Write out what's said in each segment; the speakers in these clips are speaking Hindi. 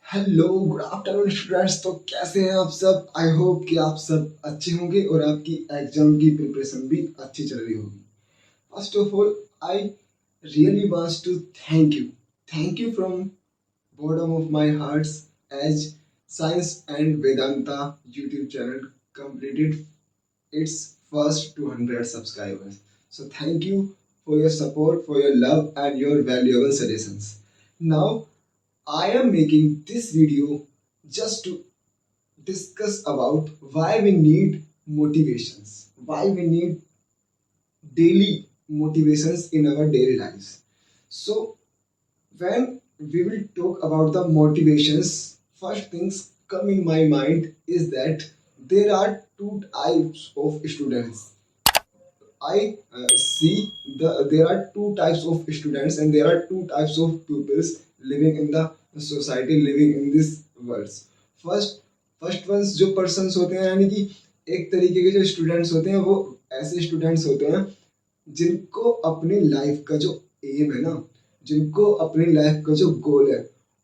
Hello, good afternoon students. तो कैसे हैं आप सब? आई होप कि आप सब अच्छे होंगे और आपकी एग्जाम की प्रिपरेशन भी अच्छी चल रही होगी। First of all, I really wants to thank you from bottom of my hearts as science and Vedanta YouTube channel completed its first 200 subscribers. So thank you for your support, for your love and your valuable suggestions. Now I am making this video just to discuss about why we need motivations, why we need daily motivations in our daily lives. So, when we will talk about the motivations, first things come in my mind is that there are two types of students. I see there are two types of students and there are two types of pupils living in the society, living in this world. First first ones जो पर्सन्स होते हैं, यानी कि एक तरीके के जो स्टूडेंट्स होते हैं, वो ऐसे स्टूडेंट्स होते हैं जिनको अपनी लाइफ का जो एम है ना, जिनको अपनी लाइफ का जो गोल है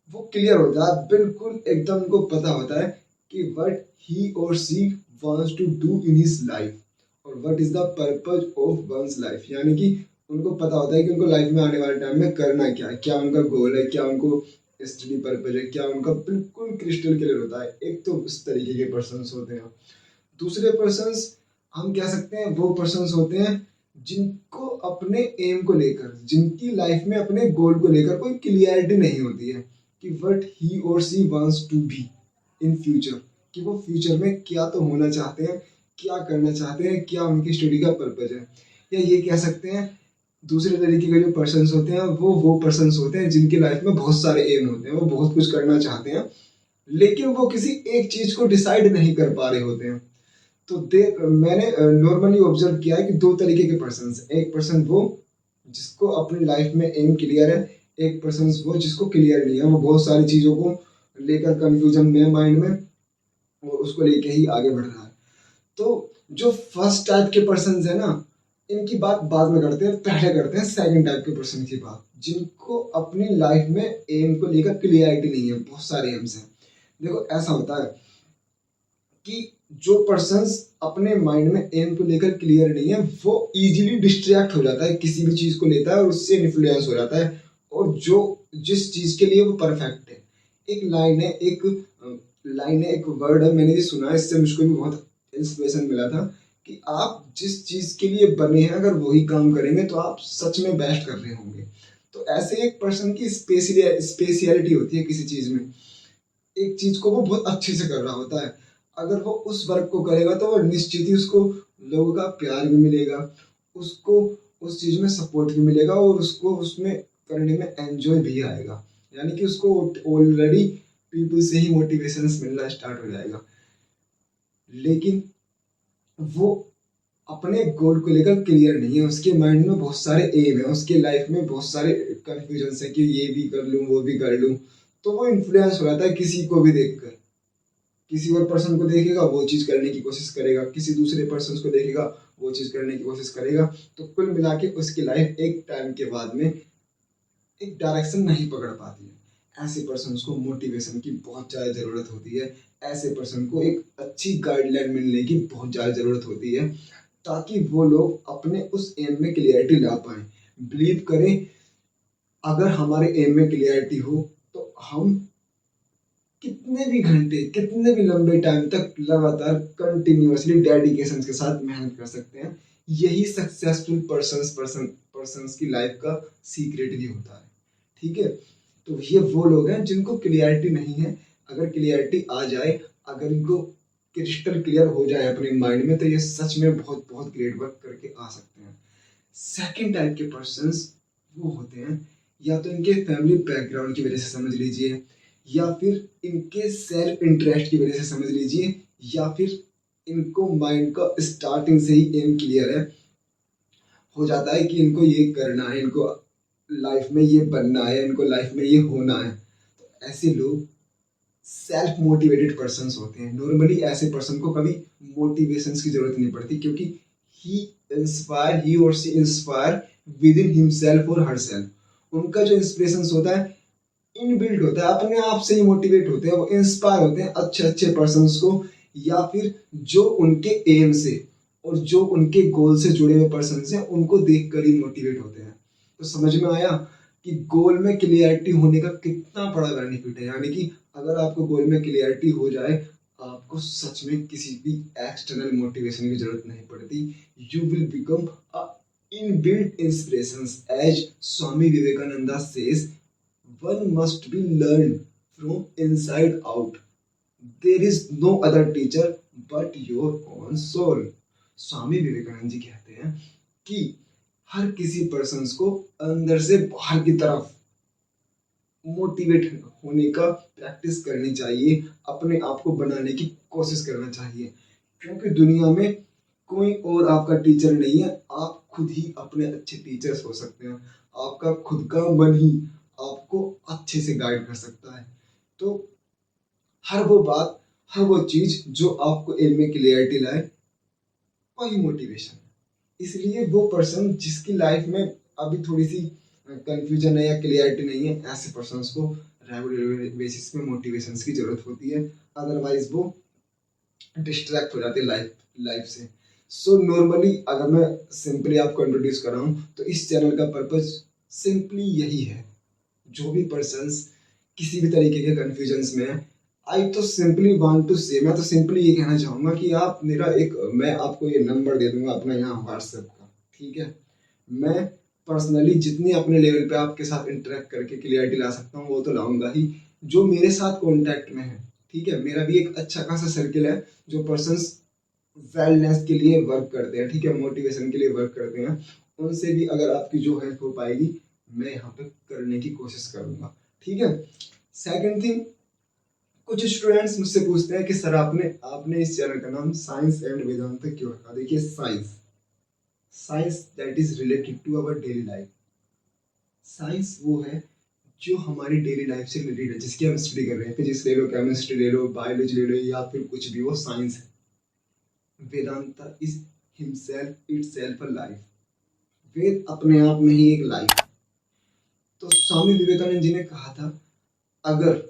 वो क्लियर होता है, बिल्कुल एकदम उनको पता होता है कि व्हाट ही और she wants to do in his life और what is the purpose of one's life. यानी कि उनको पता होता है कि उनको लाइफ में आने वाले टाइम में करना क्या है, क्या उनका गोल है, क्या उनको स्टडी पर्पज है, क्या उनका बिल्कुल क्रिस्टल क्लियर होता है। एक तो इस तरीके के पर्सन्स होते हैं। दूसरे पर्सन्स हम कह सकते हैं वो पर्सन्स होते हैं जिनको अपने एम को लेकर, जिनकी लाइफ में अपने गोल को लेकर कोई क्लियरिटी नहीं होती है कि व्हाट ही और she wants to be in future, कि वो फ्यूचर में क्या तो होना चाहते हैं, क्या करना चाहते हैं, क्या उनकी स्टडी का पर्पज है। या ये कह सकते हैं दूसरे तरीके के जो पर्सन्स होते हैं वो पर्सन्स होते हैं जिनकी लाइफ में बहुत सारे एम होते हैं, वो बहुत कुछ करना चाहते हैं लेकिन वो किसी एक चीज को डिसाइड नहीं कर पा रहे होते हैं। तो मैंने नॉर्मली ऑब्जर्व किया है कि दो तरीके के पर्सन, एक पर्सन वो जिसको अपनी लाइफ में एम क्लियर है, एक पर्सन वो जिसको क्लियर नहीं है, वो बहुत सारी चीजों को लेकर कंफ्यूजन में माइंड में और उसको लेके ही आगे बढ़ रहा है। तो जो फर्स्ट टाइप के पर्सन है ना, इनकी बात बाद में करते हैं, पहले करते हैं सेकंड टाइप के पर्सन की बात, जिनको अपनी लाइफ में एम को लेकर क्लियरिटी नहीं है, बहुत सारे एम्स हैं। देखो ऐसा होता है कि जो पर्सन्स अपने माइंड में एम को लेकर क्लियर नहीं है वो इजीली डिस्ट्रैक्ट हो जाता है, किसी भी चीज को लेता है और उससे इन्फ्लुएंस हो जाता है, और जो जिस चीज के लिए वो परफेक्ट है। एक लाइन है, एक वर्ड है, मैंने ये सुना है, इससे मुझको भी बहुत इंस्पिरेशन मिला था कि आप जिस चीज के लिए बने हैं अगर वही काम करेंगे तो आप सच में बेस्ट कर रहे होंगे। तो ऐसे एक पर्सन की स्पेशलिटी होती है किसी चीज में, एक चीज को वो बहुत अच्छे से कर रहा होता है, अगर वो उस वर्क को करेगा तो वो निश्चित ही उसको लोगों का प्यार भी मिलेगा, उसको उस चीज में सपोर्ट भी मिलेगा और उसको उसमें करने में एंजॉय भी आएगा। यानी कि उसको ऑलरेडी पीपल से ही मोटिवेशन मिलना स्टार्ट हो जाएगा। लेकिन वो अपने गोल को लेकर क्लियर नहीं है, उसके माइंड में बहुत सारे एम है, उसके लाइफ में बहुत सारे कंफ्यूजन है कि ये भी कर लूँ वो भी कर लूँ। तो वो इन्फ्लुएंस हो जाता है किसी को भी देखकर, किसी और पर्सन को देखेगा वो चीज करने की कोशिश करेगा, किसी दूसरे पर्सन को देखेगा वो चीज करने की कोशिश करेगा। तो कुल मिला के उसकी लाइफ एक टाइम के बाद में एक डायरेक्शन नहीं पकड़ पाती है। ऐसे पर्सन को मोटिवेशन की बहुत ज़्यादा ज़रूरत होती है, ऐसे पर्सन को एक अच्छी गाइडलाइन मिलने की बहुत ज़्यादा ज़रूरत होती है ताकि वो लोग अपने उस एम में क्लियरिटी ला पाए। बिलीव करें, अगर हमारे एम में क्लियरिटी हो तो हम कितने भी घंटे, कितने भी लंबे टाइम तक लगातार कंटिन्यूअसली डेडिकेशन के साथ मेहनत कर सकते हैं। यही सक्सेसफुल पर्सन्स की लाइफ का सीक्रेट भी होता है। ठीक है, तो ये वो लोग हैं जिनको क्लियरिटी नहीं है। अगर क्लियरिटी आ जाए, अगर इनको क्रिस्टल क्लियर हो जाए अपने माइंड में, तो ये सच में बहुत बहुत ग्रेट वर्क करके आ सकते हैं। सेकंड टाइप के पर्सन्स वो होते हैं, या तो इनके फैमिली बैकग्राउंड की वजह से समझ लीजिए, या फिर इनके सेल्फ इंटरेस्ट की वजह से समझ लीजिए, या फिर इनको माइंड का स्टार्टिंग से ही एम क्लियर है, हो जाता है कि इनको ये करना है, इनको लाइफ में ये बनना है, इनको लाइफ में ये होना है। तो ऐसे लोग सेल्फ मोटिवेटेड पर्सन्स होते हैं। नॉर्मली ऐसे पर्सन को कभी मोटिवेशन की जरूरत नहीं पड़ती, क्योंकि ही और सी इंस्पायर विद इन हिमसेल्फ और हरसेल्फ। उनका जो इंस्पिरेशन होता है इनबिल्ट होता है, अपने आप से ही मोटिवेट होते हैं, वो इंस्पायर होते हैं अच्छे अच्छे पर्सन्स को, या फिर जो उनके एम से और जो उनके गोल से जुड़े हुए पर्सन हैं उनको देखकर ही मोटिवेट होते हैं। तो समझ में आया कि गोल में क्लियरिटी होने का कितना बड़ा बेनिफिट है। यानी कि अगर आपको गोल में क्लियरिटी हो जाए, आपको सच में किसी भी एक्सटर्नल मोटिवेशन की जरूरत नहीं पड़ती। You will become a inbuilt inspirations, as Swami Vivekananda says, one must be learned from inside out. There is no other teacher but your own soul. Swami Vivekananda ji कहते हैं कि हर किसी पर्सन को अंदर से बाहर की तरफ मोटिवेट होने का प्रैक्टिस करनी चाहिए, अपने आप को बनाने की कोशिश करना चाहिए, क्योंकि दुनिया में कोई और आपका टीचर नहीं है। आप खुद ही अपने अच्छे टीचर्स हो सकते हैं। आपका खुद का मन ही आपको अच्छे से गाइड कर सकता है। तो हर वो बात, हर वो चीज जो आपको एम में क्लियरिटी लाए, वही मोटिवेशन है। इसलिए वो पर्सन जिसकी लाइफ में अभी थोड़ी सी कंफ्यूजन है या क्लियरिटी नहीं है, ऐसे पर्सन को रेगुलर बेसिस पे मोटिवेशन की जरूरत होती है। अदरवाइज वो डिस्ट्रैक्ट हो जाते हैं लाइफ लाइफ से। सो नॉर्मली अगर मैं सिंपली आपको इंट्रोड्यूस कर रहा हूँ, तो इस चैनल का पर्पज सिंपली यही है। जो भी पर्सन किसी भी तरीके के कंफ्यूजन में है, आई तो सिंपली वांट टू से, मैं तो सिंपली ये कहना चाहूंगा कि आप मेरा एक, मैं आपको ये नंबर दे दूंगा अपना यहाँ व्हाट्सएप का, ठीक है। मैं पर्सनली जितनी अपने लेवल पे आपके साथ इंटरेक्ट करके क्लियरिटी ला सकता हूँ वो तो लाऊंगा ही। जो मेरे साथ कॉन्टैक्ट में है, ठीक है, मेरा भी एक अच्छा खासा सर्किल है जो पर्सन्स वेलनेस के लिए वर्क करते हैं, ठीक है, मोटिवेशन के लिए वर्क करते हैं। उनसे भी अगर आपकी जो हेल्प हो पाएगी, मैं यहाँ पे करने की कोशिश करूंगा, ठीक है। सेकंड थिंग, कुछ स्टूडेंट्स मुझसे पूछते हैं कि सर आपने आपने इस चैनल का नाम साइंस एंड वेदांत क्यों रखा। देखिए, science science that is related to our daily life. Science वो है जो हमारी डेली लाइफ से रिलेटेड है, जिसकी हम स्टडी कर रहे हैं। फिजिक्स ले लो, केमिस्ट्री ले लो, बायोलॉजी ले लो, या फिर कुछ भी, वो साइंस है। Vedanta is himself itself a life. Veda अपने आप में ही एक लाइफ है। तो स्वामी विवेकानंद जी ने कहा था, अगर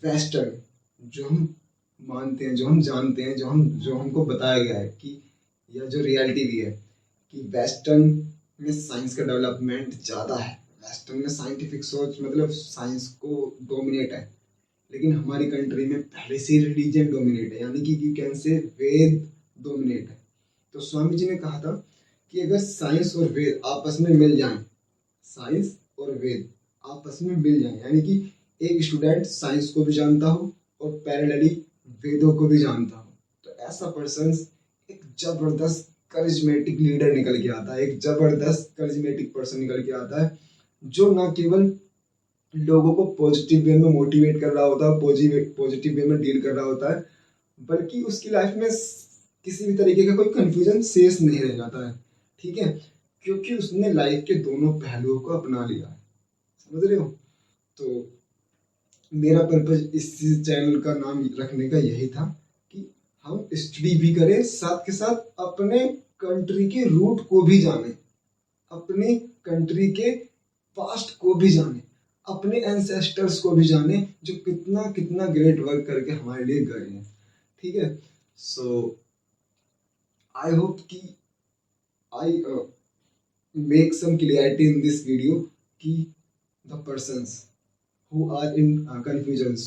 वेस्टर्न जो हम मानते हैं, जो हम जानते हैं, जो हमको बताया गया है कि, या जो रियलिटी भी है कि वेस्टर्न में साइंस का डेवलपमेंट ज़्यादा है, वेस्टर्न में साइंटिफिक सोच मतलब साइंस को डोमिनेट है, लेकिन हमारी कंट्री में पहले से ही रिलीजन डोमिनेट है, यानी कि you can say Veda dominate है। तो स्वामी जी ने कहा था कि अगर साइंस और वेद आपस में मिल जाएं, साइंस और वेद आपस में मिल जाएं, यानी कि एक स्टूडेंट साइंस को भी जानता हो और पैरेलली वेदों को भी जानता हो, तो ऐसा पर्सन एक जबरदस्त करिज्मेटिक लीडर निकल के आता है, एक जबरदस्त करिज्मेटिक पर्सन निकल के आता है, जो ना केवल लोगों को पॉजिटिव वे में मोटिवेट कर रहा होता है, पॉजिटिव वे में डील कर रहा होता है, बल्कि उसकी लाइफ में किसी भी तरीके का कोई कंफ्यूजन शेष नहीं रह जाता है, ठीक है, क्योंकि उसने लाइफ के दोनों पहलुओं को अपना लिया है। समझ रहे हो? तो मेरा पर्पज इस चैनल का नाम रखने का यही था कि हम स्टडी भी करें, साथ के साथ अपने कंट्री के रूट को भी जाने, अपने कंट्री के पास्ट को भी जाने, अपने एंसेस्टर्स को भी जाने, जो कितना कितना ग्रेट वर्क करके हमारे लिए गए हैं, ठीक है। सो आई होप कि I make some clarity in this video कि the persons who are in confusions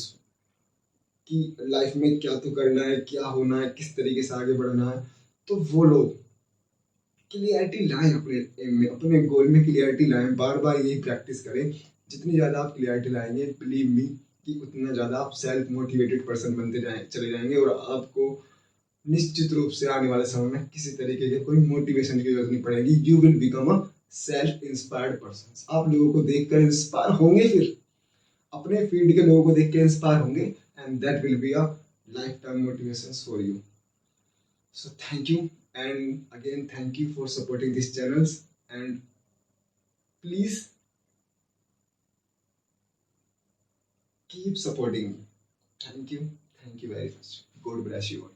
कि लाइफ में क्या तो करना है, क्या होना है, किस तरीके से आगे बढ़ना है, तो वो लोग क्लियरिटी लाएं, अपने एम में, अपने गोल में क्लियरिटी लाएं, बार बार यही प्रैक्टिस करें। जितनी ज़्यादा आप क्लियरिटी लाएंगे, बिलीव मी कि उतना ज़्यादा आप सेल्फ मोटिवेटेड पर्सन बनते चले जाएंगे, और आपको निश्चित रूप से आने वाले समय में किसी तरीके के कोई मोटिवेशन की जरूरत नहीं पड़ेगी। You will become a self inspired person. आप लोगों को देखकर इंस्पायर होंगे, फिर अपने फील्ड के लोगों को देख के इंस्पायर होंगे, and that will be a life time motivation for you. So thank you, and again thank you for supporting these channels, and please keep supporting me. Thank you very much. God bless you all.